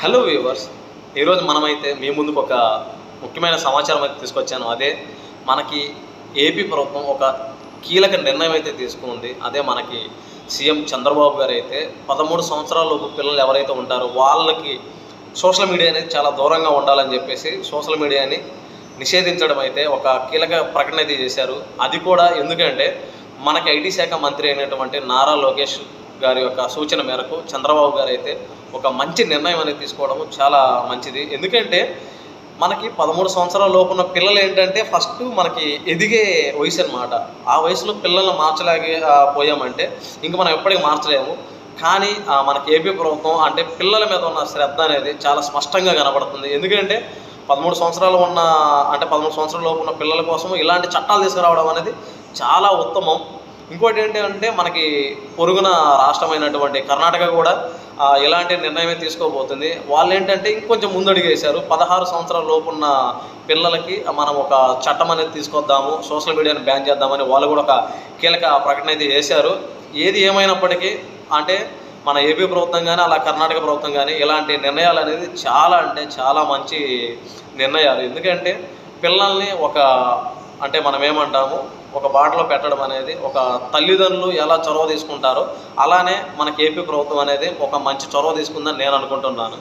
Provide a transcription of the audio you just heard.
Hello viewers, ఈరోజు మనమైతే మీ ముందుకు ఒక ముఖ్యమైన సమాచారం అయితే తీసుకొచ్చాను. అదే మనకి ఏపీ ప్రభుత్వం ఒక కీలక నిర్ణయం అయితే తీసుకుంది. అదే మనకి సీఎం చంద్రబాబు గారు అయితే 13 సంవత్సరాలలోపు పిల్లలు ఎవరైతే ఉంటారో వాళ్ళకి సోషల్ మీడియా అనేది చాలా దూరంగా ఉండాలని చెప్పేసి సోషల్ మీడియాని నిషేధించడం అయితే ఒక కీలక ప్రకటన అయితే చేశారు. అది కూడా ఎందుకంటే మనకి ఐటీ శాఖ మంత్రి అయినటువంటి నారా లోకేష్ గారి యొక్క సూచన మేరకు చంద్రబాబు గారు అయితే ఒక మంచి నిర్ణయం అనేది తీసుకోవడం చాలా మంచిది. ఎందుకంటే మనకి 13 సంవత్సరాల లోపున్న పిల్లలు ఏంటంటే ఫస్ట్ మనకి ఎదిగే వయసు అనమాట. ఆ వయసులో పిల్లల్ని పోయామంటే ఇంక మనం ఎప్పటికీ మార్చలేము. కానీ మనకి ఏపీ ప్రభుత్వం అంటే పిల్లల మీద ఉన్న శ్రద్ధ అనేది చాలా స్పష్టంగా కనబడుతుంది. ఎందుకంటే 13 సంవత్సరాలు ఉన్న 13 సంవత్సరాల లోపు ఉన్న పిల్లల కోసం ఇలాంటి చట్టాలు తీసుకురావడం అనేది చాలా ఉత్తమం. ఇంకోటి ఏంటంటే మనకి పొరుగున రాష్ట్రమైనటువంటి కర్ణాటక కూడా ఇలాంటి నిర్ణయమే తీసుకోబోతుంది. వాళ్ళు ఏంటంటే ఇంకొంచెం ముందడుగేశారు. 16 సంవత్సరాల లోపున్న పిల్లలకి మనం ఒక చట్టం అనేది తీసుకొద్దాము, సోషల్ మీడియాని బ్యాన్ చేద్దామని వాళ్ళు కూడా ఒక కీలక ప్రకటన అయితే చేశారు. ఏది ఏమైనప్పటికీ అంటే మన ఏపీ ప్రభుత్వం కానీ అలా కర్ణాటక ప్రభుత్వం కానీ ఇలాంటి నిర్ణయాలు అనేది చాలా మంచి నిర్ణయాలు. ఎందుకంటే పిల్లల్ని మనం ఏమంటాము ఒక బాటలో పెట్టడం అనేది ఒక తల్లిదండ్రులు ఎలా చొరవ తీసుకుంటారో అలానే మనకి ఏపీ ప్రభుత్వం అనేది ఒక మంచి చొరవ తీసుకుందని నేను అనుకుంటున్నాను.